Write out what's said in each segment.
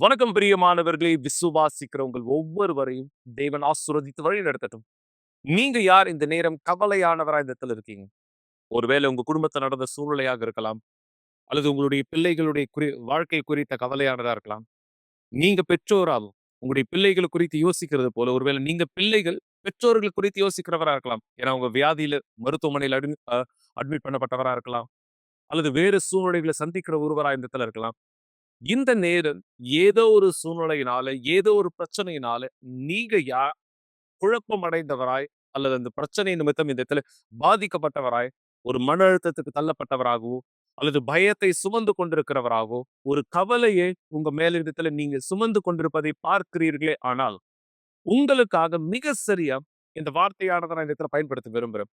வணக்கம் பிரியமானவர்களே, விசுவாசிக்கிறவங்கள் ஒவ்வொருவரையும் தேவன் ஆசீர்வதித்து வழி நடத்தட்டும். நீங்க யார் இந்த நேரம் கவலையானவரா இந்த இடத்துல இருக்கீங்க? ஒருவேளை உங்க குடும்பத்துல நடந்த சூழ்நிலையாக இருக்கலாம், அல்லது உங்களுடைய பிள்ளைகளுடைய வாழ்க்கை குறித்த கவலையானதா இருக்கலாம். நீங்க பெற்றோராகும் உங்களுடைய பிள்ளைகள் குறித்து யோசிக்கிறது போல, ஒருவேளை நீங்க பிள்ளைகள் பெற்றோர்கள் குறித்து யோசிக்கிறவரா இருக்கலாம். ஏன்னா உங்க வியாதியில மருத்துவமனையில் அட்மிட் பண்ணப்பட்டவரா இருக்கலாம், அல்லது வேறு சூழ்நிலைகளை சந்திக்கிற ஒருவரா இந்த இடத்துல இருக்கலாம். இந்த நேரம் ஏதோ ஒரு சூழ்நிலையினால, ஏதோ ஒரு பிரச்சனையினால நீங்க குழப்பம் அடைந்தவராய், அல்லது அந்த பிரச்சனை நிமித்தம் இந்த இடத்துல பாதிக்கப்பட்டவராய், ஒரு மன அழுத்தத்துக்கு தள்ளப்பட்டவராகவோ, அல்லது பயத்தை சுமந்து கொண்டிருக்கிறவராகவோ, ஒரு கவலையை உங்க மேலிடத்துல நீங்க சுமந்து கொண்டிருப்பதை பார்க்கிறீர்களே ஆனால், உங்களுக்காக மிக சரியா இந்த வார்த்தையானதை நான் இந்த இடத்துல பயன்படுத்த விரும்புறேன்.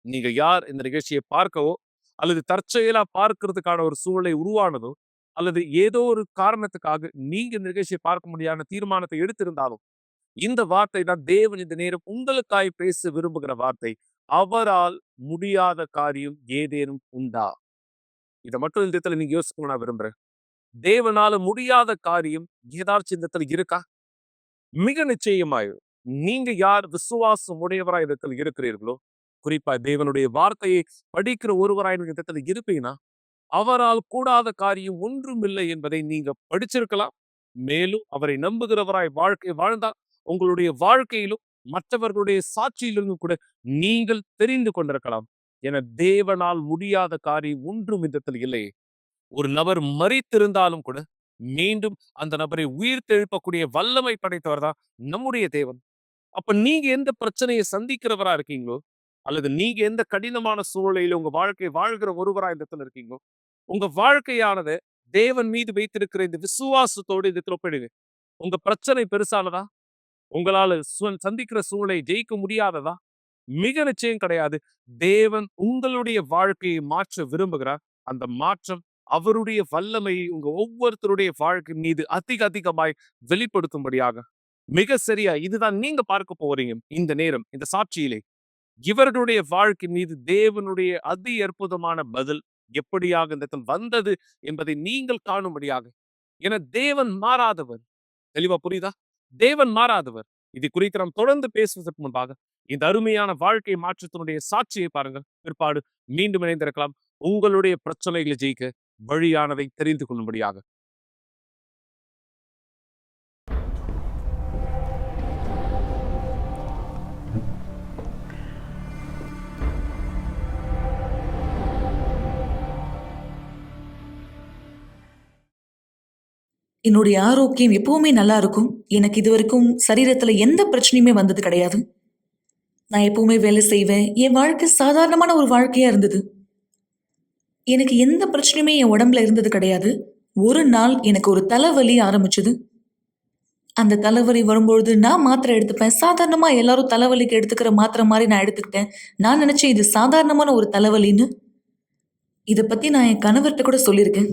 நீங்க யார் இந்த நிகழ்ச்சியை பார்க்கவோ, அல்லது தற்செயலா பார்க்கிறதுக்கான ஒரு சூழலை உருவானதோ, அல்லது ஏதோ ஒரு காரணத்துக்காக நீங்க இந்த நிகழ்ச்சியை பார்க்க முடியாத தீர்மானத்தை எடுத்திருந்தாலும், இந்த வார்த்தை தான் தேவன் இந்த நேரம் உங்களுக்காய் பேச விரும்புகிற வார்த்தை. அவரால் முடியாத காரியம் ஏதேனும் உண்டா? இதை மட்டும் இந்த இடத்துல நீங்க யோசிக்கணும் நான் விரும்புறேன். தேவனால முடியாத காரியம் ஏதாச்சும் இந்த இடத்துல இருக்கா? மிக நிச்சயமாய் நீங்க யார் விசுவாசம் உடையவராய் இடத்துல இருக்கிறீர்களோ, குறிப்பா தேவனுடைய வார்த்தையை படிக்கிற ஒருவராய் இடத்துல இருப்பீங்கன்னா, அவரால் கூடாத காரியம் ஒன்றும் இல்லை என்பதை நீங்க படிச்சிருக்கலாம். மேலும் அவரை நம்புகிறவராய் வாழ்க்கை வாழ்ந்தால் உங்களுடைய வாழ்க்கையிலும் மற்றவர்களுடைய சாட்சியிலும் கூட நீங்கள் தெரிந்து கொண்டிருக்கலாம். என தேவனால் முடியாத காரியம் ஒன்றும் விதத்தில் இல்லையே. ஒரு நபர் மரித்திருந்தாலும் கூட மீண்டும் அந்த நபரை உயிர் தெழுப்பக்கூடிய வல்லமை படைத்தவர் தான் நம்முடைய தேவன். அப்ப நீங்க எந்த பிரச்சனையை சந்திக்கிறவரா இருக்கீங்களோ, அல்லது நீங்க எந்த கடினமான சூழ்நிலையில உங்க வாழ்க்கை வாழ்கிற ஒருவரா இந்த இடத்துல இருக்கீங்களோ, உங்க வாழ்க்கையானது தேவன் மீது வைத்திருக்கிற இந்த விசுவாசத்தோடு இந்த ஒப்பிடுங்க. உங்க பிரச்சனை பெருசானதா? உங்களால சந்திக்கிற சூழலை ஜெயிக்க முடியாததா? மிக நிச்சயம் கிடையாது. தேவன் உங்களுடைய வாழ்க்கையை மாற்ற விரும்புகிறார். அந்த மாற்றம் அவருடைய வல்லமையை உங்க ஒவ்வொருத்தருடைய வாழ்க்கை மீது அதிகமாய் வெளிப்படுத்தும்படியாக மிக சரியா இதுதான் நீங்க பார்க்க போறீங்க இந்த நேரம், இந்த சாட்சியிலே. இவர்களுடைய வாழ்க்கை மீது தேவனுடைய அதி அற்புதமான பதில் எப்படியாக இந்த வந்தது என்பதை நீங்கள் காணும்படியாக. என தேவன் மாறாதவர். தெளிவா புரியுதா? தேவன் மாறாதவர். இது குறித்து நாம் தொடர்ந்து பேசுவதற்கு முன்பாக இந்த அருமையான வாழ்க்கை மாற்றத்தினுடைய சாட்சியை பாருங்கள். பிற்பாடு மீண்டும் இணைந்திருக்கலாம். உங்களுடைய பிரச்சனைகளை ஜெயிக்க வழியானதை தெரிந்து கொள்ளும்படியாக. என்னுடைய ஆரோக்கியம் எப்பவுமே நல்லா இருக்கும். எனக்கு இதுவரைக்கும் சரீரத்துல எந்த பிரச்சனையுமே வந்தது கிடையாது. நான் எப்பவுமே வேலை செய்வேன். என் வாழ்க்கை சாதாரணமான ஒரு வாழ்க்கையா இருந்தது. எனக்கு எந்த பிரச்சனையுமே என் உடம்புல இருந்தது கிடையாது. ஒரு நாள் எனக்கு ஒரு தலைவலி ஆரம்பிச்சது. அந்த தலைவலி வரும்பொழுது நான் மாத்திரை எடுத்துப்பேன். சாதாரணமா எல்லாரும் தலைவலிக்கு எடுத்துக்கிற மாத்திரை மாதிரி நான் எடுத்துக்கிட்டேன். நான் நினைச்சேன் இது சாதாரணமான ஒரு தலைவலின்னு. இதை பத்தி நான் என் கணவர்கிட்ட கூட சொல்லியிருக்கேன்.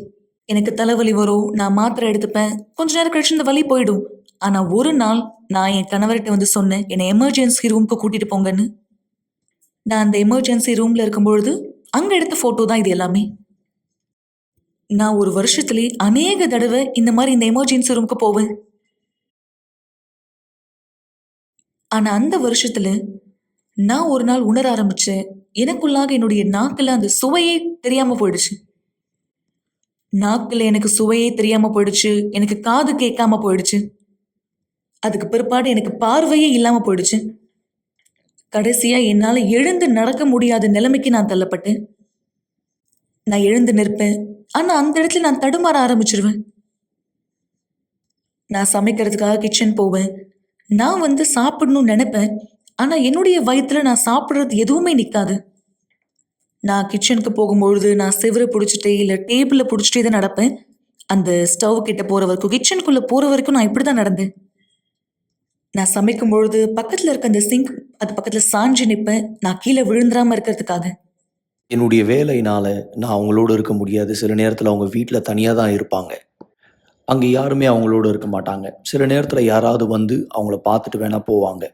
எனக்கு தலைவலி வரும், நான் மாத்திரை எடுத்துப்பேன், கொஞ்ச நேரம் கழிச்சு இந்த வலி போயிடும். ஆனா ஒரு நாள் நான் என் கணவர்கிட்ட வந்து சொன்னேன், என்னை எமர்ஜென்சி ரூமுக்கு கூட்டிட்டு போங்கன்னு. நான் அந்த எமர்ஜென்சி ரூம்ல இருக்கும்பொழுது அங்க எடுத்த போட்டோ தான் இது எல்லாமே. நான் ஒரு வருஷத்திலே அநேக தடவை இந்த மாதிரி இந்த எமர்ஜென்சி ரூமுக்கு போவேன். ஆனா அந்த வருஷத்துல நான் ஒரு நாள் உணர ஆரம்பிச்சேன், எனக்குள்ளாக என்னுடைய நாக்குல அந்த சுவையே தெரியாம போயிடுச்சு. நாக்குல எனக்கு சுவையே தெரியாம போயிடுச்சு. எனக்கு காது கேட்காம போயிடுச்சு. அதுக்கு பிற்பாடு எனக்கு பார்வையே இல்லாம போயிடுச்சு. கடைசியா என்னால எழுந்து நடக்க முடியாத நிலைமைக்கு நான் தள்ளப்பட்டேன். நான் எழுந்து நிற்பேன், ஆனா அந்த இடத்துல நான் தடுமாற ஆரம்பிச்சிருவேன். நான் சமைக்கிறதுக்காக கிச்சன் போவேன். நான் வந்து சாப்பிடணும்னு நினைப்பேன், ஆனா என்னுடைய வயிற்றுல நான் சாப்பிடுறது எதுவுமே நிற்காது. நான் கிச்சனுக்கு போகும்பொழுது நான் செவரை பிடிச்சிட்டே இல்லை டேபிளை பிடிச்சிட்டே தான் நடப்பேன். அந்த ஸ்டவ் கிட்ட போற வரைக்கும், கிச்சனுக்குள்ள போற வரைக்கும் நான் இப்படிதான் நடந்தேன். நான் சமைக்கும் பொழுது பக்கத்துல இருக்க அந்த சிங்க் அது பக்கத்துல சாஞ்சு நிற்பேன், நான் கீழே விழுந்துடாம இருக்கிறதுக்காக. என்னுடைய வேலையினால நான் அவங்களோட இருக்க முடியாது. சில நேரத்தில் அவங்க வீட்டில் தனியாக தான் இருப்பாங்க. அங்கே யாருமே அவங்களோட இருக்க மாட்டாங்க. சில நேரத்தில் யாராவது வந்து அவங்கள பார்த்துட்டு வேணா போவாங்க.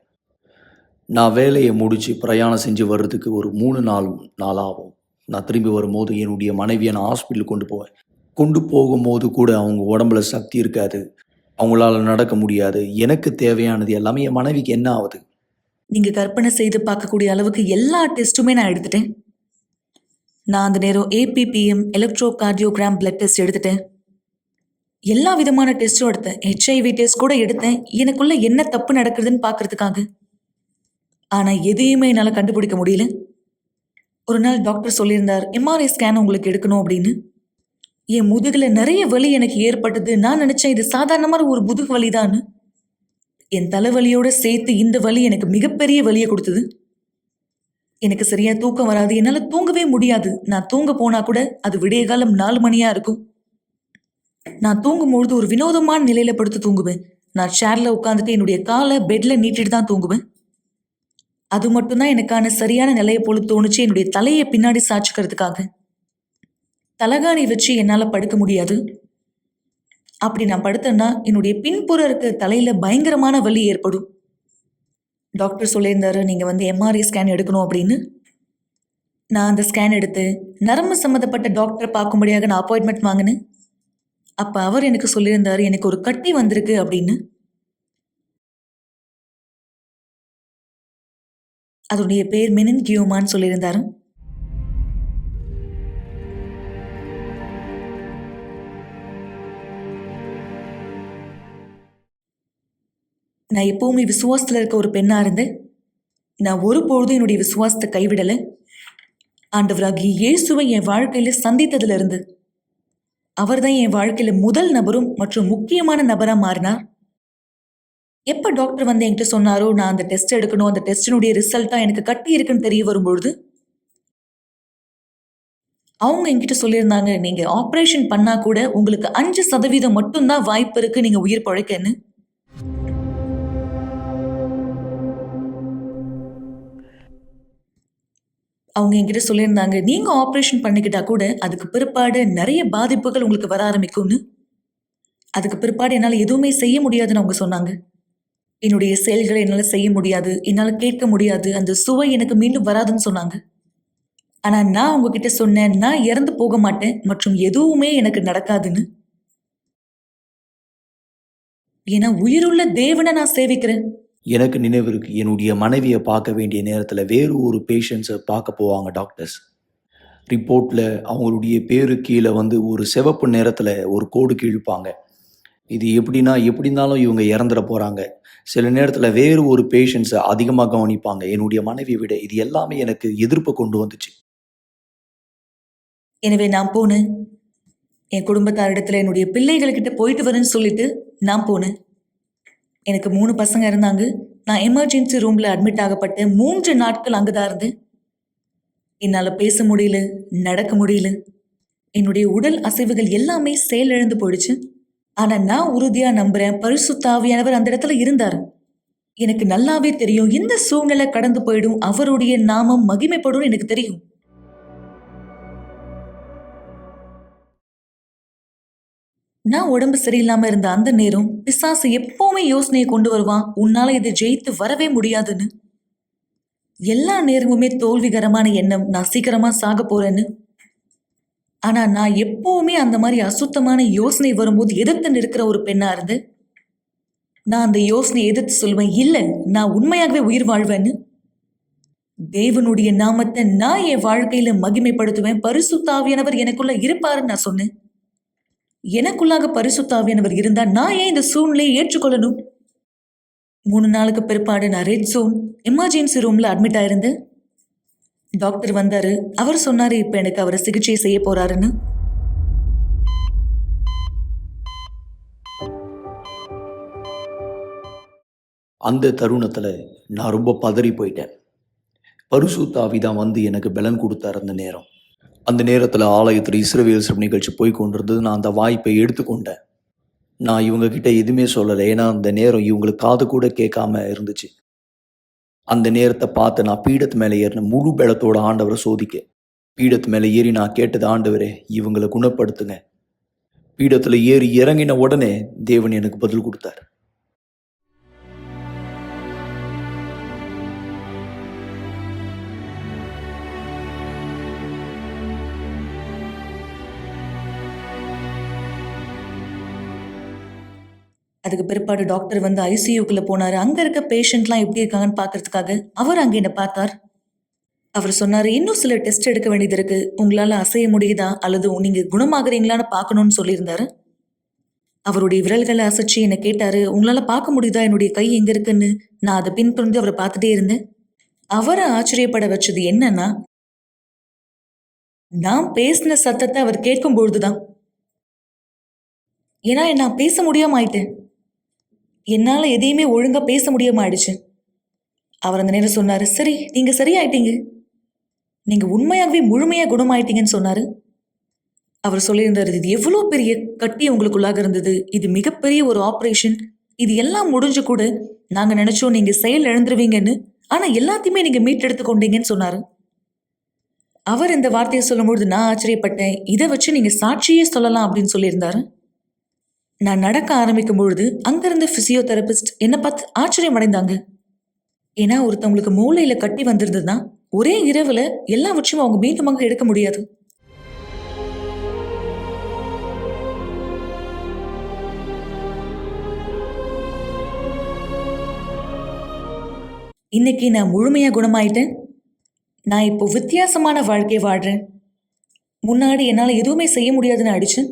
நான் வேலையை முடித்து பிரயாணம் செஞ்சு வர்றதுக்கு ஒரு 3-4 நாள் ஆகும். நான் திரும்பி வரும்போது என்னுடைய மனைவியை நான் ஹாஸ்பிட்டலுக்கு கொண்டு போவேன். கொண்டு போகும்போது கூட அவங்க உடம்புல சக்தி இருக்காது. அவங்களால நடக்க முடியாது. எனக்கு தேவையானது எல்லாமே என் மனைவிக்கு என்ன ஆகுது? நீங்க கற்பனை செய்து பார்க்கக்கூடிய அளவுக்கு எல்லா டெஸ்ட்டுமே நான் எடுத்துட்டேன். நான் அந்த நேரம் ABPM, electro cardiogram, blood test எடுத்துட்டேன். எல்லா விதமான டெஸ்ட்டும் எடுத்தேன். ஹெச்ஐவி டெஸ்ட் கூட எடுத்தேன். எனக்குள்ள என்ன தப்பு நடக்குதுன்னு பார்க்கறதுக்காக. ஆனா எதையுமே என்னால கண்டுபிடிக்க முடியல. ஒரு நாள் டாக்டர் சொல்லியிருந்தார், எம்ஆர்ஐ ஸ்கேன் உங்களுக்கு எடுக்கணும் அப்படின்னு. என் முதுகுல நிறைய வலி எனக்கு ஏற்பட்டது. நான் நினைச்சேன் இது சாதாரணமான ஒரு முதுகு வலிதான்னு. என் தலைவலியோட சேர்த்து இந்த வலி எனக்கு மிகப்பெரிய வலியை கொடுத்தது. எனக்கு சரியா தூக்கம் வராது. என்னால தூங்கவே முடியாது. நான் தூங்க போனா கூட அது விடிய காலம் 4 மணியா இருக்கும். நான் தூங்கும்பொழுது ஒரு வினோதமான நிலையில படுத்து தூங்குவேன். நான் சேர்ல உட்காந்துட்டு என்னுடைய காலை பெட்ல நீட்டிட்டு தான் தூங்குவேன். அது மட்டும்தான் எனக்கான சரியான நிலையை போல தோணுச்சு, என்னுடைய தலையை பின்னாடி சாய்ச்சிக்கிறதுக்காக. தலகாணி வச்சு என்னால படுக்க முடியாது. அப்படி நான் படுத்தேன்னா என்னுடைய பின்புறம் இருக்க தலையில பயங்கரமான வலி ஏற்படும். டாக்டர் சொல்லியிருந்தாரு, நீங்க எம்ஆர்ஐ ஸ்கேன் எடுக்கணும் அப்படின்னு. நான் அந்த ஸ்கேன் எடுத்து நரம்பு சம்மந்தப்பட்ட டாக்டரை பார்க்கும்படியாக நான் அப்பாயின்மெண்ட் வாங்கினேன். அப்ப அவர் எனக்கு சொல்லியிருந்தாரு, எனக்கு ஒரு கட்டி வந்திருக்கு அப்படின்னு. அதனுடைய பேர் மெனின்கியோமான்னு சொல்லியிருந்தாரு. நான் எப்பவுமே விசுவாசத்துல இருக்க ஒரு பெண்ணா இருந்தேன். நான் ஒருபொழுதும் என்னுடைய விசுவாசத்தை கைவிடல. ஆண்டவராகிய இயேசுவை என் வாழ்க்கையில சந்தித்ததுல இருந்து அவர்தான் என் வாழ்க்கையில முதல் நபரும் மற்றும் முக்கியமான நபரா மாறினார். எப்ப டாக்டர் என்கிட்ட சொன்னாரோ, நான் அந்த டெஸ்ட் எடுக்கணும், அந்த டெஸ்டினுடைய ரிசல்ட்டா எனக்கு கட்டி இருக்குன்னு தெரிய வரும்பொழுது அவங்க என்கிட்ட சொல்லியிருந்தாங்க, நீங்க ஆபரேஷன் பண்ணா கூட உங்களுக்கு 5% மட்டும்தான் வாய்ப்பு இருக்கு நீங்க உயிர் பழைக்கன்னு. அவங்க என்கிட்ட சொல்லியிருந்தாங்க, நீங்க ஆபரேஷன் பண்ணிக்கிட்டா கூட அதுக்கு பிற்பாடு நிறைய பாதிப்புகள் உங்களுக்கு வர ஆரம்பிக்கும்னு. அதுக்கு பிற்பாடு என்னால எதுவுமே செய்ய முடியாதுன்னு அவங்க சொன்னாங்க. என்னுடைய செயல்களை என்னால செய்ய முடியாது, என்னால கேட்க முடியாது, அந்த சுவை எனக்கு மீண்டும் வராதுன்னு சொன்னாங்க. ஆனா நான் உங்ககிட்ட சொன்னேன், நான் இறந்து போக மாட்டேன் மற்றும் எதுவுமே எனக்கு நடக்காதுன்னு. ஏன்னா உயிருள்ள தேவனை நான் சேவிக்கிறேன். எனக்கு நினைவு இருக்கு, என்னுடைய மனைவியை பார்க்க வேண்டிய நேரத்தில் வேறு ஒரு பேஷண்ட்ஸை பார்க்க போவாங்க டாக்டர்ஸ். ரிப்போர்ட்டில் அவங்களுடைய பேரு கீழே ஒரு சிவப்பு நேரத்தில் ஒரு கோடு கிழிப்பாங்க. இது எப்படி இருந்தாலும் இவங்க இறந்துட போகிறாங்க. சில நேரத்தில் வேறு ஒரு பேஷண்ட்ஸை அதிகமாக கவனிப்பாங்க என்னுடைய மனைவியை விட. இது எல்லாமே எனக்கு எதிர்ப்பை கொண்டு வந்துச்சு. எனவே நான் போனேன். என் குடும்பத்தாரிடத்துல என்னுடைய பிள்ளைகள்கிட்ட போயிட்டு வரேன்னு சொல்லிட்டு நான் போனேன். எனக்கு 3 பசங்க இருந்தாங்க. நான் எமர்ஜென்சி ரூம்ல அட்மிட் ஆகப்பட்ட 3 நாட்கள் அங்கதான் இருந்தேன். என்னால பேச முடியல, நடக்க முடியல. என்னுடைய உடல் அசைவுகள் எல்லாமே செயலிழந்து போயிடுச்சு. ஆனா நான் உறுதியா நம்புறேன், பரிசுத்த ஆவியானவர் அந்த இடத்துல இருந்தாரு. எனக்கு நல்லாவே தெரியும், இந்த சூழ்நிலை கடந்து போயிடும், அவருடைய நாமம் மகிமைப்படும் எனக்கு தெரியும். நான் உடம்பு சரியில்லாம இருந்த அந்த நேரம் பிசாசு எப்பவுமே யோசனையை கொண்டு வருவான், உன்னால இதை ஜெயித்து வரவே முடியாதுன்னு. எல்லா நேரமுமே தோல்விகரமான எண்ணம், நான் சீக்கிரமா சாக போறேன்னு. ஆனா நான் எப்பவுமே அந்த மாதிரி அசுத்தமான யோசனை வரும்போது எதிர்த்து நிற்கிற ஒரு பெண்ணா இருந்து நான் அந்த யோசனையை எதிர்த்து சொல்வேன், இல்ல நான் உண்மையாகவே உயிர் வாழ்வேன்னு. தேவனுடைய நாமத்தை நான் என் வாழ்க்கையில மகிமைப்படுத்துவேன். பரிசுத்த ஆவியானவர் எனக்குள்ள இருப்பாருன்னு நான் சொன்னேன். எனக்குள்ளாக பரிசுத்த ஆவியானவர் இருந்தா நான் ஏன் இந்த சூழ்நிலையை ஏற்றுக்கொள்ளணும்? 3 நாளுக்கு பிற்பாடு நான் ரெட் ஜோன் எமர்ஜென்சி ரூம்ல அட்மிட் ஆயிருந்தேன். டாக்டர் வந்தாரு. அவர் சொன்னாரு, இப்ப எனக்கு அவரை சிகிச்சை செய்ய போறாருன்னு. அந்த தருணத்தில் நான் ரொம்ப பதறி போயிட்டேன். பரிசுத்த ஆவிதான் எனக்கு பலன் கொடுத்தார். அந்த நேரத்தில் ஆலயத்தில் இஸ்ரவேல் சிறப்பு நிகழ்ச்சி போய் கொண்டிருந்தது. நான் அந்த வாய்ப்பை எடுத்துக்கொண்டேன். நான் இவங்க கிட்ட எதுவுமே சொல்லலை, ஏன்னா அந்த நேரம் இவங்களுக்கு காது கூட கேட்காம இருந்துச்சு. அந்த நேரத்தை பார்த்து நான் பீடத்து மேலே ஏறின முழு பலத்தோட ஆண்டவரை சோதிக்க. பீடத்து மேலே ஏறி நான் கேட்டது, ஆண்டவரே இவங்களை குணப்படுத்துங்க. பீடத்தில் ஏறி இறங்கின உடனே தேவன் எனக்கு பதில் கொடுத்தார். அதுக்கு பிற்பாடு டாக்டர் வந்து ஐசியூக்குள்ள போனாரு. அங்க இருக்க பேஷண்ட்லாம் எப்படி இருக்காங்கன்னு பார்க்கறதுக்காக அவர் அங்க என்ன பார்த்தார். அவர் சொன்னாரு, இன்னும் சில டெஸ்ட் எடுக்க வேண்டியது இருக்கு. உங்களால அசைய முடியுதா அல்லது நீங்க குணமாகறீங்களான்னு பார்க்கணும்னு சொல்லியிருந்தாரு. அவருடைய விரல்களை அசைச்சு என்ன கேட்டாரு, உங்களால பார்க்க முடியுதா என்னுடைய கை எங்க இருக்குன்னு. நான் அதை பின்தொடர்ந்து அவரை பார்த்துட்டே இருந்தேன். அவரை ஆச்சரியப்பட வச்சது என்னன்னா, நான் பேசின சத்தத்தை அவர் கேட்கும் பொழுதுதான். ஏன்னா நான் பேச முடியாம ஆயிட்டேன். என்னால எதையுமே ஒழுங்கா பேச முடியாம ஆயிடுச்சு. அவர் அந்த நேரம் சொன்னாரு, சரி நீங்க சரியாயிட்டீங்க, நீங்க உண்மையாகவே முழுமையா குணமாயிட்டீங்கன்னு சொன்னாரு. அவர் சொல்லியிருந்தாரு, இது எவ்வளவு பெரிய கட்டி உங்களுக்குள்ளாக இருந்தது, இது மிகப்பெரிய ஒரு ஆபரேஷன், இது எல்லாம் முடிஞ்சு கூட நாங்க நினைச்சோம் நீங்க செயல் இழந்துருவீங்கன்னு, ஆனா எல்லாத்தையுமே நீங்க மீட்டெடுத்து கொண்டீங்கன்னு சொன்னாரு. அவர் இந்த வார்த்தையை சொல்லும்பொழுது நான் ஆச்சரியப்பட்டேன். இதை வச்சு நீங்க சாட்சியே சொல்லலாம் அப்படின்னு சொல்லியிருந்தாரு. நான் நடக்க ஆரம்பிக்கும் பொழுது அங்கிருந்த பிசியோதெரபிஸ்ட் என்ன பார்த்து ஆச்சரியம் அடைந்தாங்க. ஏன்னா ஒருத்தவங்களுக்கு மூளையில கட்டி வந்திருந்ததுன்னா ஒரே இரவுல எல்லாவற்றையும் அவங்க மீண்டுமாக எடுக்க முடியாது. இன்னைக்கு நான் முழுமையா குணமாயிட்டேன். நான் இப்போ வித்தியாசமான வாழ்க்கையை வாழ்றேன். முன்னாடி என்னால எதுவுமே செய்ய முடியாதுன்னு ஆயிடுச்சு.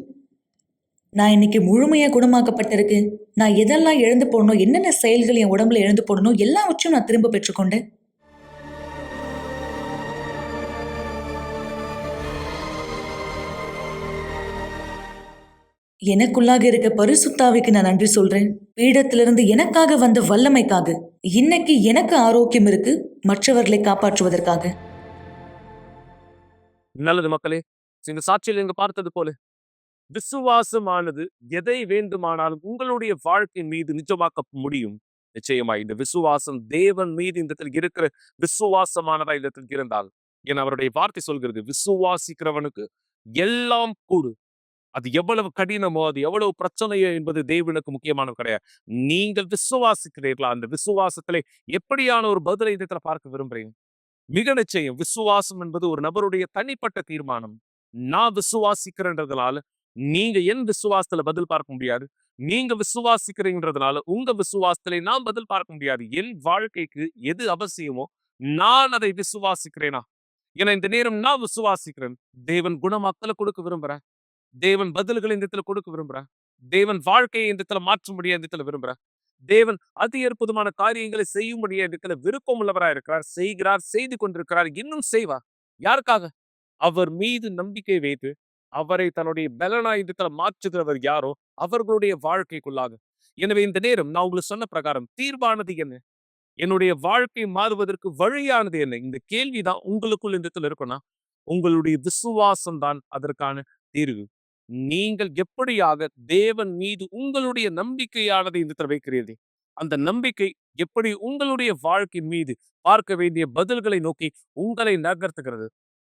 நான் இன்னைக்கு முழுமையா குணமாக்கப்பட்டிருக்கு. நான் எதெல்லாம் இழந்து போடணும், என்னென்ன செயல்கள் என் உடம்புல இழந்து போடணும், எல்லாவற்றையும் நான் திரும்ப பெற்றுக்கொண்டேன். எனக்குள்ளாக இருக்க பரிசுத்தாவிக்கு நான் நன்றி சொல்றேன். பீடத்திலிருந்து எனக்காக வந்த வல்லமைக்காக. இன்னைக்கு எனக்கு ஆரோக்கியம் இருக்கு, மற்றவர்களை காப்பாற்றுவதற்காக. நல்லது மக்களே. இந்த சாட்சியில் நீங்க பார்த்தது போல விசுவாசமானது எதை வேண்டுமானாலும் உங்களுடைய வாழ்க்கை மீது நிஜமாக்க முடியும். நிச்சயமா இந்த விசுவாசம் தேவன் மீது இந்த இடத்தில் இருக்கிற விசுவாசமானதா இந்த இடத்தில் இருந்தால், என அவருடைய வார்த்தை சொல்கிறது, விசுவாசிக்கிறவனுக்கு எல்லாம் கூடு. அது எவ்வளவு கடினமோ, அது எவ்வளவு பிரச்சனையோ என்பது தேவனுக்கு முக்கியமானது கிடையாது. நீங்கள் விசுவாசிக்கிறீர்களா? அந்த விசுவாசத்திலே எப்படியான ஒரு பதிலை இந்த இடத்துல பார்க்க விரும்புறீங்க? மிக நிச்சயம் விசுவாசம் என்பது ஒரு நபருடைய தனிப்பட்ட தீர்மானம். நான் விசுவாசிக்கிறேன்றதுனால நீங்க என் விசுவாசத்துல பதில் பார்க்க முடியாது. நீங்க விசுவாசிக்கிறீங்கன்றதுனால உங்க விசுவாசத்திலே நான் பதில் பார்க்க முடியாது. என் வாழ்க்கைக்கு எது அவசியமோ நான் அதை விசுவாசிக்கிறேனா? ஏன்னா இந்த நேரம் நான் விசுவாசிக்கிறேன். தேவன் குணமாக்கல கொடுக்க விரும்புறேன். தேவன் பதில்களை இந்த இடத்துல கொடுக்க விரும்புறேன். தேவன் வாழ்க்கையை இந்த இடத்துல மாற்றும்படியா இந்த இடத்துல விரும்புறேன். தேவன் அதி அற்புதமான காரியங்களை செய்யும்படியா இந்த இடத்துல விருப்பம் உள்ளவராக இருக்கிறார். செய்கிறார், செய்து கொண்டிருக்கிறார், இன்னும் செய்வார். யாருக்காக? அவர் மீது நம்பிக்கை வைத்து அவரை தன்னுடைய பலனாய் இந்த இடத்துல மாற்றுகிறவர் யாரோ அவர்களுடைய வாழ்க்கைக்குள்ளாக. எனவே இந்த நேரம் நான் உங்களுக்கு சொன்ன பிரகாரம் தீர்வானது என்ன? என்னுடைய வாழ்க்கை மாறுவதற்கு வழியானது என்ன? இந்த கேள்விதான் உங்களுக்குள் இந்த இடத்துல இருக்குன்னா, உங்களுடைய விசுவாசம் தான் அதற்கான தீர்வு. நீங்கள் எப்படியாக தேவன் மீது உங்களுடைய நம்பிக்கையானதை இந்த இடத்துல வைக்கிறீர்கள், அந்த நம்பிக்கை எப்படி உங்களுடைய வாழ்க்கை மீது பார்க்க வேண்டிய பதில்களை நோக்கி உங்களை நகர்த்துகிறது.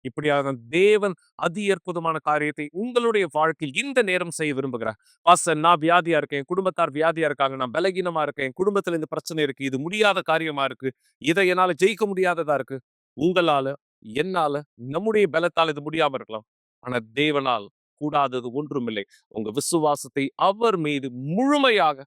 இப்படியாக தேவன் அதி அற்புதமான காரியத்தை உங்களுடைய வாழ்க்கையில் இந்த நேரம் செய்ய விரும்புகிறார். பாஸ்டர், நான் வியாதியா இருக்கேன், குடும்பத்தார் வியாதியா இருக்காங்க, நான் பலகீனமா இருக்கேன், குடும்பத்துல இந்த பிரச்சனை இருக்கு, இது முடியாத காரியமா இருக்கு, இதை என்னால ஜெயிக்க முடியாததா இருக்கு. உங்களால, என்னால, நம்முடைய பலத்தால் இது முடியாம இருக்கலாம். ஆனா தேவனால் கூடாதது ஒன்றுமில்லை. உங்க விசுவாசத்தை அவர் மீது முழுமையாக,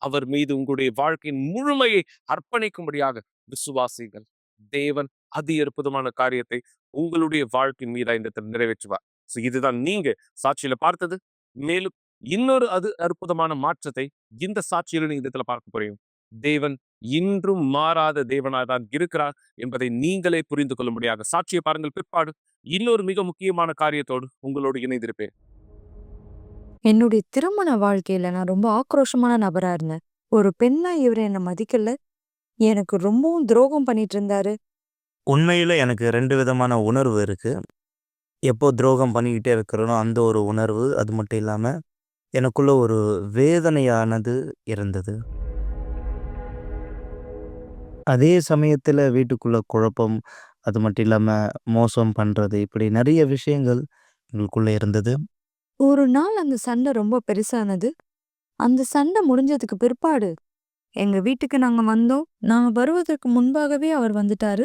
அவர் மீது உங்களுடைய வாழ்க்கையின் முழுமையை அர்ப்பணிக்கும்படியாக விசுவாசிகள். தேவன் அதி அற்புதமான காரியத்தை உங்களுடைய வாழ்க்கையின் மீதா இந்த இடத்துல நிறைவேற்றுவார். இதுதான் நீங்க சாட்சியில பார்த்தது. மேலும் இன்னொரு அது அற்புதமான மாற்றத்தை இந்த சாட்சியில நீங்க இந்த இடத்துல பார்க்க போறீங்க. தேவன் இன்றும் மாறாத தேவனாய் தான் இருக்கிறார் என்பதை நீங்களே புரிந்து கொள்ளும்படியாக சாட்சியை பாருங்கள். பிற்பாடு இன்னொரு மிக முக்கியமான காரியத்தோடு உங்களோடு இணைந்திருப்பேன். என்னுடைய திருமண வாழ்க்கையில நான் ரொம்ப ஆக்ரோஷமான நபரா இருந்தேன். ஒரு பெண்ணா இவர் என்னை மதிக்கல, எனக்கு ரொம்பவும் துரோகம் பண்ணிட்டு இருந்தாரு. உண்மையில எனக்கு 2 விதமான உணர்வு இருக்கு. எப்போ துரோகம் பண்ணிக்கிட்டே இருக்கிறனோ அந்த ஒரு உணர்வு. அது மட்டும் இல்லாம எனக்குள்ள ஒரு வேதனையானது இருந்தது. அதே சமயத்துல வீட்டுக்குள்ள குழப்பம், அது மட்டும் இல்லாம மோசம் பண்றது, இப்படி நிறைய விஷயங்கள் எங்களுக்குள்ள இருந்தது. ஒரு நாள் அந்த சண்டை ரொம்ப பெருசானது. அந்த சண்டை முடிஞ்சதுக்கு பிற்பாடு எங்க வீட்டுக்கு நாங்க வந்தோம். நாங்க வருவதற்கு முன்பாகவே அவர் வந்துட்டாரு.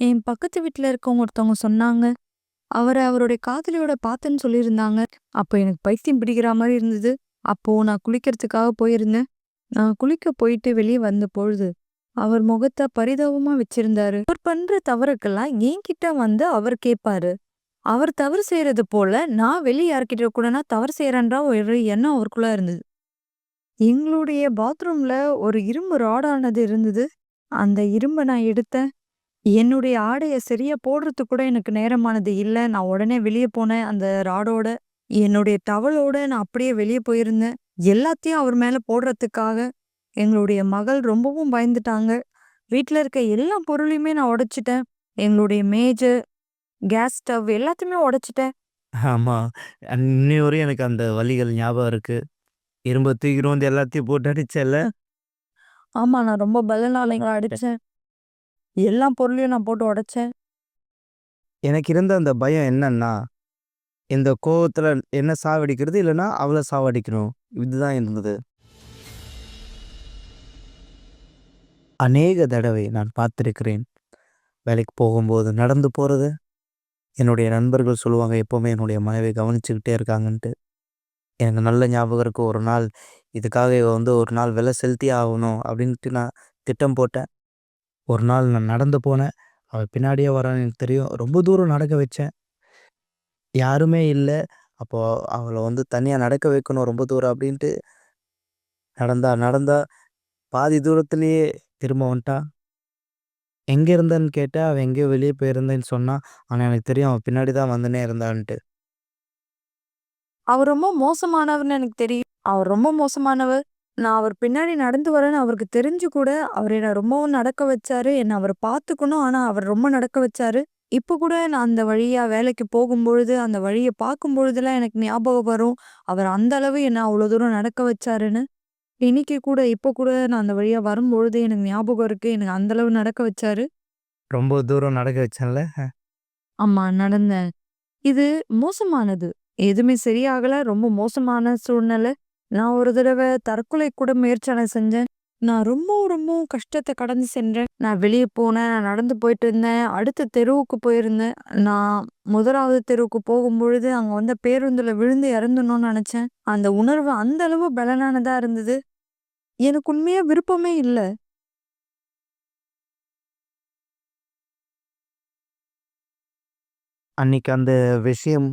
என் பக்கத்து வீட்டுல இருக்கவங்க ஒருத்தவங்க சொன்னாங்க, அவரை அவருடைய காதலியோட பார்த்தேன்னு சொல்லியிருந்தாங்க. அப்போ எனக்கு பைத்தியம் பிடிக்கிற மாதிரி இருந்தது. அப்போ நான் குளிக்கிறதுக்காக போயிருந்தேன். நான் குளிக்க போயிட்டு வெளியே வந்த பொழுது அவர் முகத்தை பரிதாபமா வச்சிருந்தாரு. அவர் பண்ற தவறுக்கெல்லாம் என்கிட்ட வந்து அவர் கேட்பாரு. அவர் தவறு செய்யறது போல நான் வெளியே யார்கிட்ட கூட நான் தவறு செய்யறேன்ற ஒரு எண்ணம் அவருக்குள்ள இருந்தது. எங்களுடைய பாத்ரூம்ல ஒரு இரும்பு ராடானது இருந்தது. அந்த இரும்ப நான் எடுத்தேன். என்னுடைய ஆடைய சரியா போடுறதுக்கு கூட எனக்கு நேரமானது இல்ல. நான் உடனே வெளிய போனேன். அந்த ராடோட, என்னுடைய டவலோட நான் அப்படியே வெளிய போயிருந்தேன். எல்லாத்தையும் அவர் மேல போடுறதுக்காக. எங்களுடைய மகள் ரொம்பவும் பயந்துட்டாங்க. வீட்ல இருக்க எல்லா பொருளையுமே நான் உடைச்சுட்டேன். எங்களுடைய மேஜை, கேஸ் ஸ்டவ் எல்லாத்தையுமே உடைச்சுட்டேன். ஆமா. இன்னி வரையும் எனக்கு அந்த வலிகள் ஞாபகம் இருக்கு. இரும்ப தூக்கிட்டு வந்து எல்லாத்தையும் போட்டு அடிச்சேன்ல. ஆமா, நான் ரொம்ப பலனாலைங்களா அடிச்சேன். எல்லா பொருளையும் நான் போட்டு உடைச்சேன். எனக்கு இருந்த அந்த பயம் என்னன்னா, இந்த கோவத்துல என்ன சாவடிக்கிறது, இல்லன்னா அவள சாவடிக்கணும். இதுதான் இருந்தது. அநேக தடவை நான் பார்த்திருக்கிறேன். வேலைக்கு போகும்போது நடந்து போறது. என்னுடைய நண்பர்கள் சொல்லுவாங்க, எப்பவுமே என்னுடைய மனைவி கவனிச்சுக்கிட்டே இருக்காங்கன்ட்டு. எனக்கு நல்ல ஞாபகம் இருக்கு. ஒரு நாள் இதுக்காக இவ வந்து ஒரு நாள் விலை செலுத்தியே ஆகணும் அப்படின்ட்டு நான் திட்டம் போட்டேன். ஒரு நாள் நான் நடந்து போனேன். அவ பின்னாடியே வரான்னு எனக்கு தெரியும். ரொம்ப தூரம் நடக்க வச்சேன். யாருமே இல்ல. அப்போ அவள வந்து தனியா நடக்க வைக்கணும் ரொம்ப தூரம் அப்படின்ட்டு நடந்தா பாதி தூரத்திலேயே திரும்ப வந்துட்டா. எங்க இருந்தன்னு கேட்டா, அவ எங்கேயோ வெளிய போயிருந்தேன்னு சொன்னா. ஆனா எனக்கு தெரியும் அவ பின்னாடி தான் வந்துன்னே இருந்தான்ட்டு. அவர் ரொம்ப மோசமானவர்ன்னு எனக்கு தெரியும். அவர் ரொம்ப மோசமானவர். நான் அவர் பின்னாடி நடந்து வரேன்னு அவருக்கு தெரிஞ்சு கூட, அவர் என்ன ரொம்பவும் நடக்க வச்சாரு. என்ன அவர் பார்த்துக்கணும். ஆனா, அவர் ரொம்ப நடக்க வச்சாரு. இப்ப கூட நான் அந்த வழியா வேலைக்கு போகும்பொழுது, அந்த வழிய பார்க்கும்பொழுதெல்லாம் எனக்கு ஞாபகம் வரும். அவர் அந்த அளவு என்ன அவ்வளோ தூரம் நடக்க வச்சாருன்னு. இன்னைக்கு கூட, இப்ப கூட நான் அந்த வழியா வரும்பொழுது எனக்கு ஞாபகம் இருக்கு. எனக்கு அந்த அளவு நடக்க வச்சாரு. ரொம்ப தூரம் நடக்க வச்சேன்ல. ஆமா, நடந்தேன். இது மோசமானது. எதுவுமே சரியாகல. ரொம்ப மோசமான சூழ்நிலை. நான் ஒரு தடவ தற்கொலை கூட முயற்சி செஞ்சேன். நான் ரொம்பவும் கஷ்டத்த கடந்து சென்றேன். நான் வெளிய போனேன். நான் நடந்து போயிட்டு இருந்தேன். அடுத்த தெருவுக்கு போயிருந்தேன். நான் 1வது தெருவுக்கு போகும்பொழுது, அங்க வந்த பேருந்துல விழுந்து இறந்துடணும்னு நெனச்சேன். அந்த உணர்வு அந்த அளவு பலனானதா இருந்தது. எனக்கு உண்மையா விருப்பமே இல்ல. அன்னைக்கு அந்த விஷயம்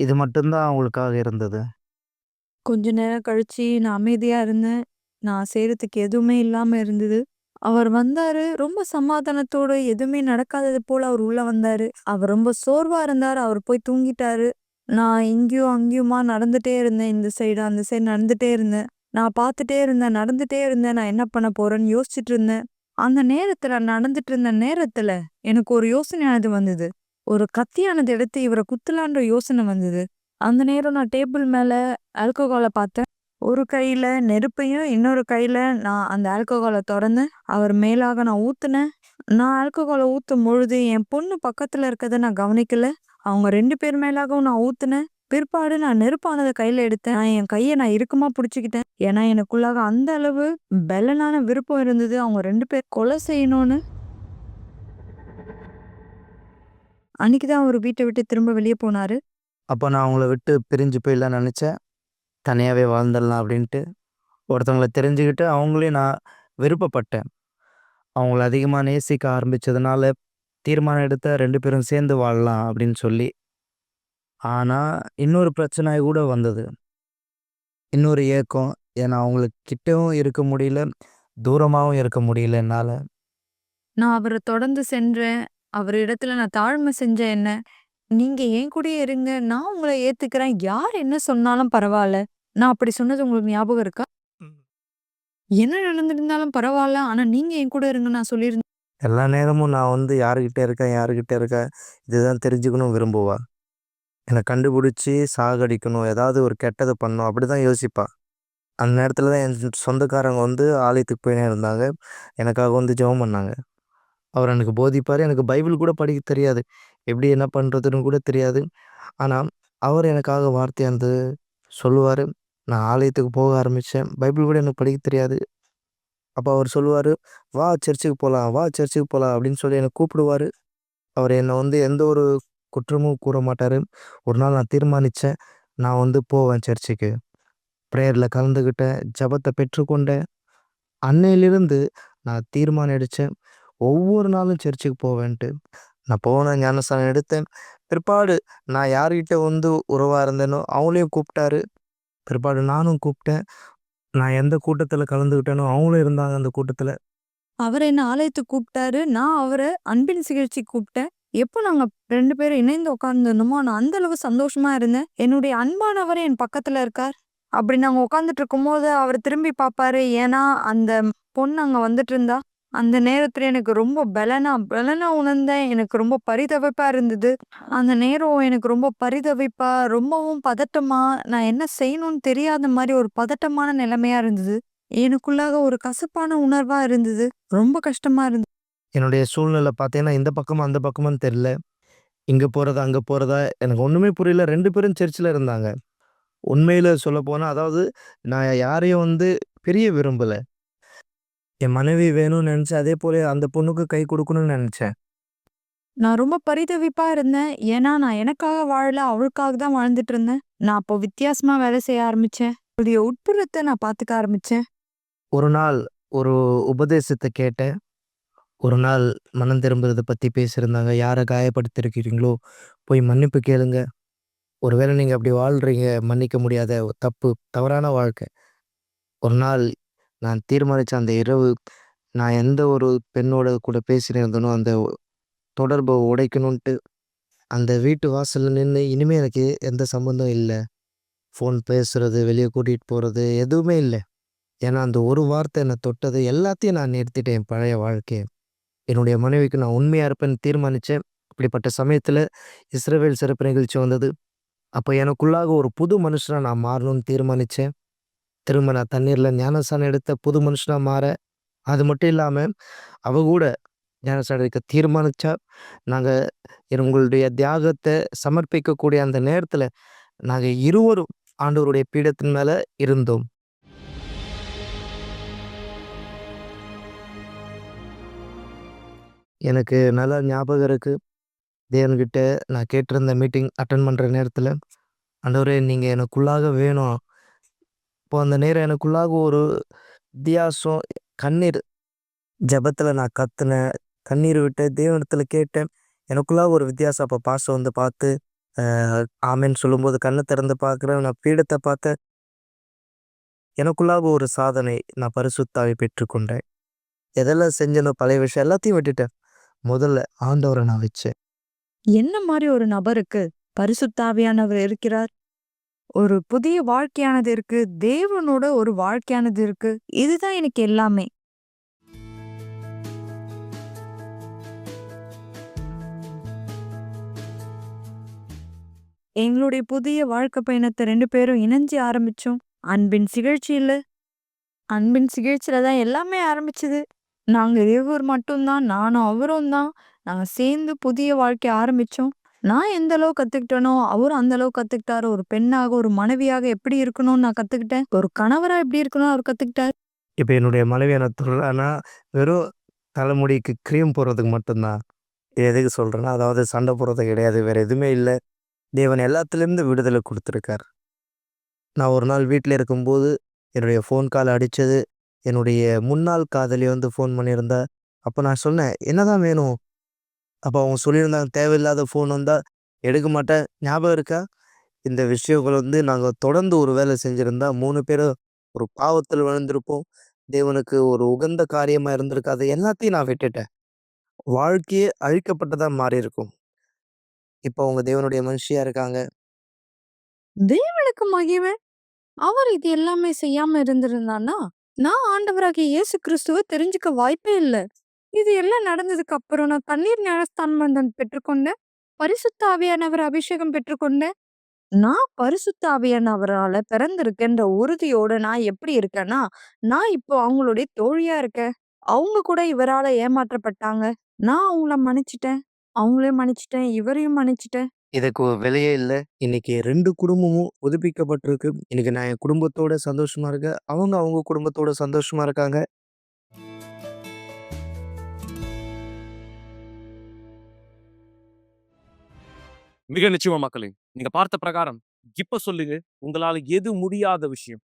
இது மட்டும் தான் அவங்களுக்காக இருந்தது. கொஞ்ச நேரம் கழிச்சு நான் அமைதியா இருந்தேன். நான் செய்றதுக்கு எதுவுமே இல்லாம இருந்தது. அவர் வந்தாரு. ரொம்ப சமாதானத்தோட எதுவுமே நடக்காதது போல அவர் உள்ள வந்தாரு. அவர் ரொம்ப சோர்வா இருந்தாரு. அவர் போய் தூங்கிட்டாரு. நான் இங்கேயும் அங்கேயுமா நடந்துட்டே இருந்தேன். இந்த சைடு, அந்த சைடு நடந்துட்டே இருந்தேன். நான் பார்த்துட்டே இருந்தேன். நடந்துட்டே இருந்தேன். நான் என்ன பண்ண போறேன்னு யோசிச்சுட்டு இருந்தேன். அந்த நேரத்துல நடந்துட்டு இருந்த நேரத்துல எனக்கு ஒரு யோசனையானது வந்தது. ஒரு கத்தியானது எடுத்து இவர குத்தலான்ற யோசனை வந்தது. அந்த நேரம் நான் டேபிள் மேல ஆல்கஹால பார்த்தேன். ஒரு கையில நெருப்பையும், இன்னொரு கையில நான் அந்த ஆல்கஹால தொறந்து, அவர் மேலாக நான் ஊத்துனேன். நான் ஆல்கஹால ஊத்தும் பொழுது, என் பொண்ணு பக்கத்துல இருக்கத நான் கவனிக்கல. அவங்க 2 பேர் மேலாகவும் நான் ஊத்துனேன். பிற்பாடு நான் நெருப்பானத கையில எடுத்தேன். என் கைய நான் இறுக்கமா புடிச்சுக்கிட்டேன். ஏன்னா, எனக்குள்ளாக அந்த அளவு பெலனான விருப்பம் இருந்தது. அவங்க 2 பேர் கொலை செய்யணும்னு. அன்னைக்கு தான் அவரு வீட்ட விட்டு திரும்ப வெளிய போனாரு. அப்ப நான் அவங்கள விட்டு பிரிஞ்சு போயிடலாம்னு நெனச்சேன். தனியாவே வாழ்ந்துடலாம் அப்படின்ட்டு. ஒருத்தவங்கள தெரிஞ்சுக்கிட்டு அவங்களையும் நான் விருப்பப்பட்டேன். அவங்கள அதிகமா நேசிக்க ஆரம்பிச்சதுனால, தீர்மானம் எடுத்தேன் 2 பேரும் சேர்ந்து வாழலாம் அப்படின்னு சொல்லி. ஆனா, இன்னொரு பிரச்சனை கூட வந்தது. இன்னொரு ஏக்கம். ஏன்னா, அவங்களுக்கு கிட்டவும் இருக்க முடியல, தூரமாவும் இருக்க முடியல என்னால. நான் அவர தொடர்ந்து சென்றேன். அவர் இடத்துல நான் தாழ்மை செஞ்சேன் என்ன. நீங்க என் கூடயே இருங்க. நான் உங்கள ஏத்துக்கிறேன். யார் என்ன சொன்னாலும் பரவால்ல. நான் அப்படி சொன்னது உங்களுக்கு ஞாபகம் இருக்கா? என்ன நடந்திருந்தாலும் பரவால்ல. ஆனா நீங்க என் கூட இருங்கன்னு நான் சொல்லியிருந்தேன். எல்லா நேரமும் நான் வந்து யாருகிட்ட இருக்கேன், இதுதான் தெரிஞ்சுக்கணும் விரும்புவா. என்ன கண்டுபிடிச்சு சாகடிக்கணும், ஏதாவது ஒரு கெட்டத பண்ணணும் அப்படிதான் யோசிப்பா. அந்த நேரத்துல தான் என் சொந்தக்காரங்க வந்து ஆலயத்துக்கு போயின்னே இருந்தாங்க. எனக்காக வந்து ஜெபம் பண்ணாங்க. அவர் எனக்கு போதிப்பாரு. எனக்கு பைபிள் கூட படிக்க தெரியாது. எப்படி என்ன பண்றதுன்னு கூட தெரியாது. ஆனா, அவர் எனக்காக வார்த்தையானது சொல்லுவாரு. நான் ஆலயத்துக்கு போக ஆரம்பிச்சேன். பைபிள் கூட எனக்கு படிக்க தெரியாது. அப்ப அவர் சொல்லுவாரு, "வா சர்ச்சுக்கு போலாம், வா சர்ச்சுக்கு போலாம்" அப்படின்னு சொல்லி என்ன கூப்பிடுவாரு. அவர் என்ன வந்து எந்த ஒரு குற்றமும் கூற மாட்டாரு. ஒரு நாள் நான் தீர்மானிச்சேன், நான் வந்து போவேன் சர்ச்சுக்கு. ப்ரேயரில் கலந்துக்கிட்டேன், ஜெபத்தை பெற்றுக்கொண்டேன். அன்னையிலிருந்து நான் தீர்மானம் எடுத்தேன், ஒவ்வொரு நாளும் சர்ச்சுக்கு போவேன்ட்டு. நான் போனேன், ஞானஸ்நானம் எடுத்தேன். பிற்பாடு நான் யார்கிட்ட வந்து உறவாக இருந்தேனோ அவங்களையும் கூப்பிட்டாரு. பிற்பாடு நானும் கூப்பிட்டேன். நான் எந்த கூட்டத்தில் கலந்துக்கிட்டேனோ அவங்களும் இருந்தாங்க அந்த கூட்டத்தில். அவர் என்ன ஆலயத்துக்கு கூப்பிட்டாரு. நான் அவரை அன்பின் சிகிச்சைக்கு கூப்பிட்டேன். எப்போ நாங்க 2 பேரும் இணைந்து உட்கார்ந்திருந்தோமோ, நான் அந்த அளவு சந்தோஷமா இருந்தேன். என்னுடைய அன்பானவர் என் பக்கத்துல இருக்கார். அப்படி நாங்க உட்கார்ந்துட்டு இருக்கும்போது அவர் திரும்பி பார்ப்பாரு. ஏன்னா அந்த பொண்ணு அங்க வந்துட்டு இருந்தா. அந்த நேரத்துல எனக்கு ரொம்ப பலனா உணர்ந்தேன். எனக்கு ரொம்ப பரிதவிப்பா இருந்தது. அந்த நேரம் எனக்கு ரொம்ப பரிதவிப்பா, ரொம்பவும் பதட்டமா, நான் என்ன செய்யணும்னு தெரியாத மாதிரி ஒரு பதட்டமான நிலைமையா இருந்தது. எனக்குள்ளாக ஒரு கசப்பான உணர்வா இருந்தது. ரொம்ப கஷ்டமா இருந்தது. என்னுடைய சூழ்நிலை பார்த்தீங்கன்னா இந்த பக்கமா அந்த பக்கமான்னு தெரியல. இங்கே போகிறதா அங்கே போகிறதா எனக்கு ஒன்றுமே புரியல. 2 பேரும் சர்ச்சில் இருந்தாங்க. உண்மையில் சொல்லப்போனால் அதாவது நான் யாரையும் வந்து பிரிய விரும்பலை. என் மனைவி வேணும்னு நினச்சேன். அதே போல அந்த பொண்ணுக்கு கை கொடுக்கணும்னு நினச்சேன். நான் ரொம்ப பரிதவிப்பா இருந்தேன். ஏன்னா நான் எனக்காக வாழல, அவளுக்காக தான் வாழ்ந்துட்டு இருந்தேன். நான் அப்போ வித்தியாசமா வேலை செய்ய ஆரம்பிச்சேன். அவளுடைய உட்புறத்தை நான் பார்த்துக்க ஆரம்பிச்சேன். ஒரு நாள் ஒரு உபதேசத்தை கேட்டேன். ஒரு நாள் மனம் திரும்புறதை பற்றி பேசியிருந்தாங்க. யாரை காயப்படுத்திருக்கிறீங்களோ போய் மன்னிப்பு கேளுங்க. ஒருவேளை நீங்கள் அப்படி வாழ்கிறீங்க, மன்னிக்க முடியாத ஒரு தவறான வாழ்க்கை. ஒரு நாள் நான் தீர்மானித்த அந்த இரவு நான் எந்த ஒரு பெண்ணோட கூட பேசியிருந்தேனோ அந்த தொடர்பை உடைக்கணுன்ட்டு அந்த வீட்டு வாசல்ல நின்று இனிமே எனக்கு எந்த சம்மந்தம் இல்லை. ஃபோன் பேசுறது, வெளியே கூட்டிகிட்டு போகிறது எதுவுமே இல்லை. ஏன்னா அந்த ஒரு வார்த்தை என்னை தொட்டது எல்லாத்தையும் நான் நிறுத்திட்டேன். என் பழைய வாழ்க்கையை என்னுடைய மனைவிக்கு நான் உண்மையாக இருப்பேன்னு தீர்மானித்தேன். இப்படிப்பட்ட சமயத்தில் இஸ்ரவேல் சிறப்பு நிகழ்ச்சி வந்தது. அப்போ எனக்குள்ளாக ஒரு புது மனுஷனாக நான் மாறணும்னு தீர்மானித்தேன். திரும்ப நான் தண்ணீரில் ஞானஸ்நானம் எடுத்த புது மனுஷனாக மாற, அது மட்டும் இல்லாமல் அவ கூட ஞானஸ்நானம் எடுக்க தீர்மானித்தா. நாங்கள் உங்களுடைய தியாகத்தை சமர்ப்பிக்கக்கூடிய அந்த நேரத்தில் நாங்கள் இருவரும் ஆண்டவருடைய பீடத்தின் மேலே இருந்தோம். எனக்கு நல்லா ஞாபகம் இருக்குது. தேவன்கிட்ட நான் கேட்டிருந்த மீட்டிங் அட்டன் பண்ணுற நேரத்தில், ஆண்டவரே நீங்கள் எனக்குள்ளாக வேணும். இப்போ அந்த நேரம் எனக்குள்ளாக ஒரு வித்தியாசம், கண்ணீர் ஜெபத்தில் நான் கத்துனேன், கண்ணீர் விட்டேன், தேவனிடத்துல கேட்டேன். எனக்குள்ளாக ஒரு வித்தியாசம். அப்போ பாஸ்டர் வந்து பார்த்து ஆமென்னு சொல்லும்போது கண்ணை திறந்து பார்க்குறேன். நான் பீடத்தை பார்த்தேன். எனக்குள்ளாக ஒரு சாதனை. நான் பரிசுத்த ஆவியை பெற்றுக்கொண்டேன். எதெல்லாம் செஞ்சேனோ பழைய விஷயம் எல்லாத்தையும் விட்டுட்டேன். முதல்ல ஆண்டவரை நான் வச்சேன். என்ன மாதிரி ஒரு நபருக்கு பரிசுத்த ஆவியானவர் இருக்கிறார்? ஒரு புதிய வாழ்க்கையானது இருக்கு. தேவனோட ஒரு வாழ்க்கையானது இருக்கு. இதுதான் எனக்கு எல்லாமே. எங்களுடைய புதிய வாழ்க்கை பயணத்தை 2 பேரும் இணைஞ்சு ஆரம்பிச்சோம். அன்பின் சிகிச்சையில தான் எல்லாமே ஆரம்பிச்சது. நாங்க இருவர் மட்டும்தான், நானும் அவரும் தான். நாங்க சேர்ந்து புதிய வாழ்க்கை ஆரம்பிச்சோம். நான் எந்த அளவு கத்துக்கிட்டேனோ, அவரும் அந்த அளவு கத்துக்கிட்டாரு. ஒரு பெண்ணாக, ஒரு மனைவியாக எப்படி இருக்கணும்னு நான் கத்துக்கிட்டேன். ஒரு கணவரா எப்படி இருக்கணும்னு அவர் கத்துக்கிட்டாரு. இப்போ என்னுடைய மனைவி என்ன தொடுறான்னா, வெறும் தலைமுடிக்கு க்ரீம் போடுறதுக்கு மட்டும்தான். இது எதுக்கு சொல்கிறேன்னா, அதாவது சண்டை போடுறது கிடையாது. வேறு எதுவுமே இல்லை. தேவன் எல்லாத்துலேருந்து விடுதலை கொடுத்துருக்கார். நான் ஒரு நாள் வீட்டில் இருக்கும்போது என்னுடைய ஃபோன் கால் அடித்தது. என்னுடைய முன்னாள் காதலி வந்து ஃபோன் பண்ணியிருந்தா. அப்போ நான் சொன்னேன், என்னதான் வேணும்? அப்போ அவங்க சொல்லியிருந்தாங்க, தேவையில்லாத ஃபோன் வந்தால் எடுக்க மாட்டேன். ஞாபகம் இருக்கா? இந்த விஷயங்கள் வந்து நாங்கள் தொடர்ந்து ஒரு வேலை செஞ்சுருந்தா 3 பேரும் ஒரு பாவத்தில் விழுந்திருப்போம். தேவனுக்கு ஒரு உகந்த காரியமாக இருந்திருக்காது. எல்லாத்தையும் நான் விட்டுட்டேன். வாழ்க்கையே அழிக்கப்பட்டதா மாறி இருக்கும். இப்போ அவங்க தேவனுடைய மனுஷியா இருக்காங்க. தேவனுக்கு மகிமை. அவர் இது எல்லாமே செய்யாம இருந்திருந்தான்னா, நான் ஆண்டவராகிய இயேசு கிறிஸ்துவ தெரிஞ்சுக்க வாய்ப்பே இல்ல. இது எல்லாம் நடந்ததுக்கு அப்புறம் நான் தண்ணீர் ஞானஸ்தானம் பெற்றுக்கொண்டேன். பரிசுத்த ஆவியானவர் அபிஷேகம் பெற்றுக்கொண்டேன். நான் பரிசுத்த ஆவியானவரால பிறந்திருக்கேன்ற உறுதியோட நான் எப்படி இருக்கேன்னா, நான் இப்போ அவங்களுடைய தோழியா இருக்கேன். அவங்க கூட இவரால ஏமாற்றப்பட்டாங்க. நான் அவங்கள மன்னிச்சுட்டேன். அவங்களையும் மன்னிச்சுட்டேன். இவரையும் மன்னிச்சுட்டேன். இதுக்கு ஒரு விலையே இல்லை. இன்னைக்கு 2 குடும்பமும் புதுப்பிக்கப்பட்டிருக்கு. இன்னைக்கு நான் என் குடும்பத்தோட சந்தோஷமா இருக்கேன். அவங்க அவங்க குடும்பத்தோட சந்தோஷமா இருக்காங்க. மிக நிச்சயமா மக்களே, நீங்க பார்த்த பிரகாரம் இப்ப சொல்லுங்க, உங்களால எது முடியாத விஷயம்?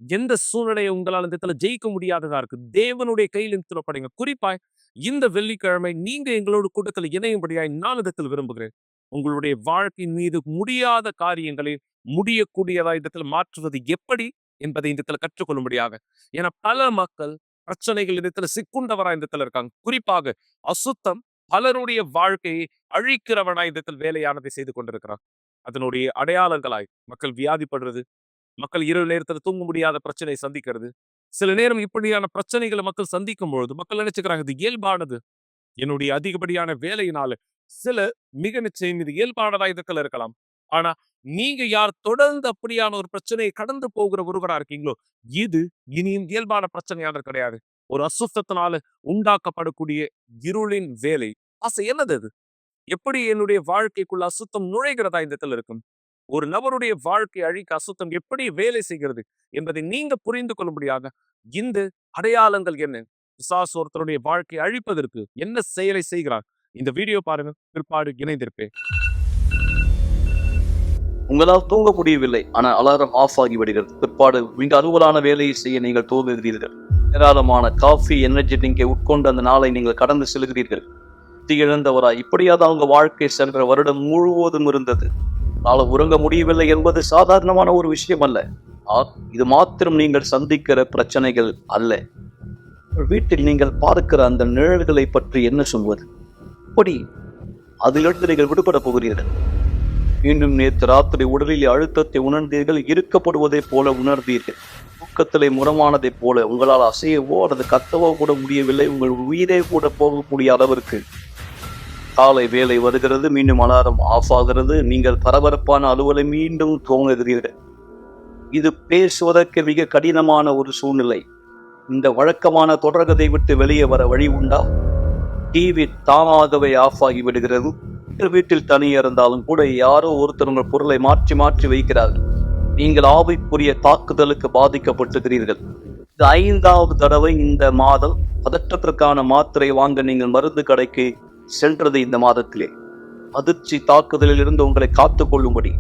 எந்த சூழ்நிலையை உங்களால் இந்த இடத்துல ஜெயிக்க முடியாததா இருக்கு, தேவனுடைய கையில் இந்த இடத்துல படைங்க. குறிப்பாய் இந்த வெள்ளிக்கிழமை நீங்க எங்களோட கூட்டத்தில் இணையும்படியாய் நான் இடத்தில் விரும்புகிறேன். உங்களுடைய வாழ்க்கையின் மீது முடியாத காரியங்களை முடியக்கூடியதா இந்த இடத்துல மாற்றுவது எப்படி என்பதை இந்த இடத்துல கற்றுக்கொள்ளும்படியாக. ஏன்னா பல மக்கள் பிரச்சனைகள் இந்த இடத்துல சிக்குண்டவரா இந்த இடத்துல இருக்காங்க. குறிப்பாக அசுத்தம் பலருடைய வாழ்க்கையை அழிக்கிறவனாய் இந்த இடத்தில் வேலையானதை செய்து கொண்டிருக்கிறான். அதனுடைய அடையாளங்களாய் மக்கள் வியாதிப்படுறது, மக்கள் இரவு நேரத்தில் தூங்க முடியாத பிரச்சனை சந்திக்கிறது. சில நேரம் இப்படியான பிரச்சனைகளை மக்கள் சந்திக்கும் பொழுது மக்கள் நினைச்சுக்கிறாங்க இது இயல்பானது, என்னுடைய அதிகப்படியான வேலையினால. சில மிக நிச்சயம் இது இயல்பானதா இதுக்கள் இருக்கலாம். ஆனா நீங்க யார் தொடர்ந்து அப்படியான ஒரு பிரச்சனையை கடந்து போகிற ஒருவரா இருக்கீங்களோ, இது இனியும் இயல்பான பிரச்சனையாக கிடையாது. ஒரு அசுத்தத்தினால உண்டாக்கப்படக்கூடிய இருளின் வேலை. ஆசை என்னது அது? எப்படி என்னுடைய வாழ்க்கைக்குள்ள அசுத்தம் நுழைகிறதா இந்த இடத்துல இருக்கும்? ஒரு நபருடைய வாழ்க்கை அழிக்க அசுத்தம் எப்படி வேலை செய்கிறது என்பதை நீங்க புரிந்து கொள்ளும்படியாக இந்த அடையாளங்கள் என்ன, பிசாசு ஒருத்தருடைய வாழ்க்கை அழிப்பதற்கு என்ன செயலை செய்கிறார், இந்த வீடியோ பாருங்க, பிற்பாடு இணைந்திருப்பேன். உங்களால் தூங்க முடியவில்லை, ஆனால் அலாரம் ஆஃப் ஆகி விடுகிறது. பிற்பாடு மிக அலுவலான வேலையை செய்ய நீங்கள் துவங்குகிறீர்கள். ஏராளமான காஃபி, எனர்ஜி ட்ரிங்கை உட்கொண்டு அந்த நாளை நீங்கள் கடந்து செல்கிறீர்கள். இழந்தவராய் இப்படியாவது அவங்க வாழ்க்கை சென்ற வருடம் முழுவதும் இருந்தது. நாளை உறங்க முடியவில்லை என்பது சாதாரணமான ஒரு விஷயம் அல்ல. இது மாத்திரம் நீங்கள் சந்திக்கிற பிரச்சனைகள் அல்ல. வீட்டில் நீங்கள் பார்க்கிற அந்த நிழல்களை பற்றி என்ன சொல்வது? அப்படி அதிலிருந்து நீங்கள் விடுபட போகிறீர்கள். மீண்டும் நேற்று ராத்திரி உடலில் அழுத்தத்தை உணர்ந்தீர்கள், இருக்கப்படுவதை போல உணர்ந்தீர்கள். தூக்கத்திலே முரமானதைப் போல உங்களால் அசையவோ அல்லது கத்தவோ கூட முடியவில்லை. உங்கள் உயிரே கூட போகக்கூடிய அளவிற்கு காலை வேலை வருகிறது, மீண்டும் அலாரம் ஆஃப் ஆகிறது. நீங்கள் பரபரப்பான அலுவலை மீண்டும் துவங்குகிறீர்கள். இது பேசுவதற்கு மிக கடினமான ஒரு சூழ்நிலை. இந்த வழக்கமான தொடர்கதை விட்டு வெளியே வர வழி உண்டா? டிவி தானாகவே ஆஃப் ஆகி விடுகிறது. வீட்டில் தனியே இருந்தாலும் கூட யாரோ ஒருத்தர் உங்கள் பொருளை மாற்றி மாற்றி வைக்கிறார்கள். நீங்கள் ஆவிக்குரிய தாக்குதலுக்கு பாதிக்கப்பட்டுகிறீர்கள். இது 5வது தடவை இந்த மாதம் பதற்றத்திற்கான மாத்திரை வாங்க நீங்கள் மருந்து கடைக்கு சென்றது. இந்த மாதத்திலே அதிர்ச்சி தாக்குதலில் இருந்து உங்களை காத்துக் கொள்ளும்படி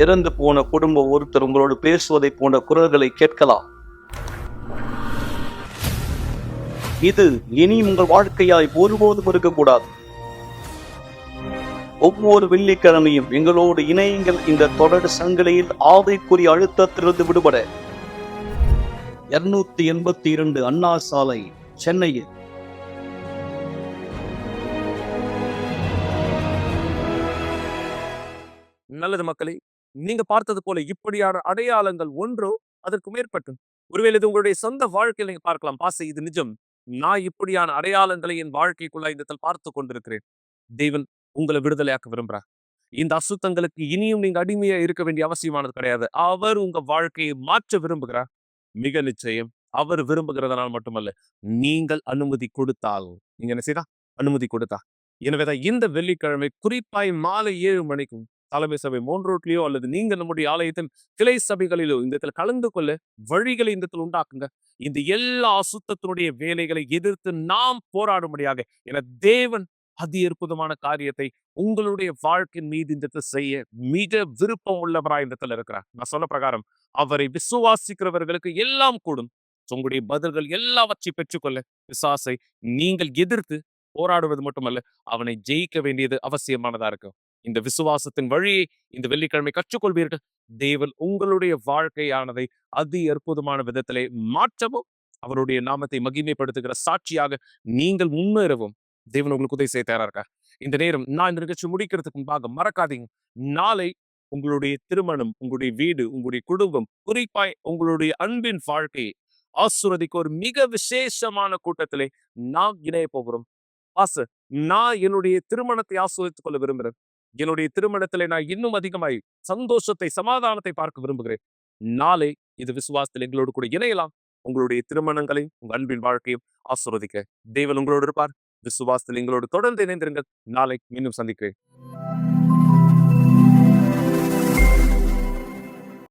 இறந்து போன குடும்ப ஒருத்தர் உங்களோடு பேசுவதை போன்ற குரல்களை கேட்கலாம். இது இனி உங்கள் வாழ்க்கையாய் ஒருபோதும் இருக்கக்கூடாது. ஒவ்வொரு வெள்ளிக்கிழமையும் எங்களோடு இணையுங்கள். இந்த தொடர் சங்கிலியில் ஆவிக்குரிய அழுத்தத்திலிருந்து விடுபட 282 அண்ணா சாலை, சென்னையில். நல்லது மக்களே, நீங்க பார்த்தது போல இப்படியான அடையாளங்கள் ஒன்றோ அதற்கு மேற்பட்டும். ஒருவேளை இது உங்களுடைய சொந்த வாழ்க்கையில் நீங்க பார்க்கலாம். பாசை இது நிஜம், நான் இப்படியான அடையாளங்களை என் வாழ்க்கைக்குள்ள இந்த பார்த்து கொண்டிருக்கிறேன். தேவன் உங்களை விடுதலையாக்க விரும்புறார். இந்த அசுத்தங்களுக்கு இனியும் நீங்க அடிமையா இருக்க வேண்டிய அவசியமானது கிடையாது. அவர் உங்க வாழ்க்கையை மாற்ற விரும்புகிறார். மிக நிச்சயம் அவர் விரும்புகிறதுனால் மட்டுமல்ல, நீங்கள் அனுமதி கொடுத்தாலும். நீங்க என்ன செய்தா? அனுமதி கொடுத்தா. எனவேதான் இந்த வெள்ளிக்கிழமை குறிப்பாய் மாலை 7 மணிக்கும் தலைமை சபை மோன்ரோட்லயோ அல்லது நீங்க நம்முடைய ஆலயத்தின் கிளை சபைகளிலோ இந்த இடத்துல கலந்து கொள்ள வழிகளை இந்த இடத்துல உண்டாக்குங்க. இந்த எல்லா அசுத்தத்தினுடைய வேலைகளை எதிர்த்து நாம் போராடும்படியாக என தேவன் அதி அற்புதமான காரியத்தை உங்களுடைய வாழ்க்கையின் மீது இந்த இடத்துல செய்ய மிக விருப்பம் உள்ளவராய் இந்த இடத்துல இருக்கிறார். நான் சொன்ன பிரகாரம் அவரை விசுவாசிக்கிறவர்களுக்கு எல்லாம் கூடும். உங்களுடைய பதில்கள் எல்லாவற்றையும் பெற்றுக்கொள்ள பிசாசை நீங்கள் எதிர்த்து போராடுவது மட்டுமல்ல, அவனை ஜெயிக்க வேண்டியது அவசியமானதா இருக்கும். இந்த விசுவாசத்தின் வழியை இந்த வெள்ளிக்கிழமை கற்றுக்கொள்வீர்கள். தேவன் உங்களுடைய வாழ்க்கையானதை அதி அற்புதமான விதத்திலே மாற்றவும் அவருடைய நாமத்தை மகிமைப்படுத்துகிற சாட்சியாக நீங்கள் முன்னேறவும் தேவன் உங்களுக்கு உதவி செய்ய தயாரா இருக்கார். இந்த நேரம் நான் இந்த நிகழ்ச்சி முடிக்கிறதுக்கு முன்பாக மறக்காதீங்க, நாளை உங்களுடைய திருமணம், உங்களுடைய வீடு, உங்களுடைய குடும்பம், குறிப்பாய் உங்களுடைய அன்பின் வாழ்க்கையை ஆசீர்வதிக்க ஒரு மிக விசேஷமான கூட்டத்திலே நாம் இணைய போகிறோம். நான் என்னுடைய திருமணத்தை ஆசீர்வதித்துக் கொள்ள விரும்புகிறேன். என்னுடைய திருமணத்திலே நான் இன்னும் அதிகமாய் சந்தோஷத்தை, சமாதானத்தை பார்க்க விரும்புகிறேன். நாளை இது விசுவாசத்தில் எங்களோடு கூட இணையலாம். உங்களுடைய திருமணங்களையும் உங்க அன்பின் வாழ்க்கையும் ஆசீர்வதிக்க தேவன் உங்களோடு இருப்பார். விசுவாசத்தில் எங்களோடு தொடர்ந்து இணைந்திருங்கள். நாளை மீண்டும் சந்திக்கிறேன்.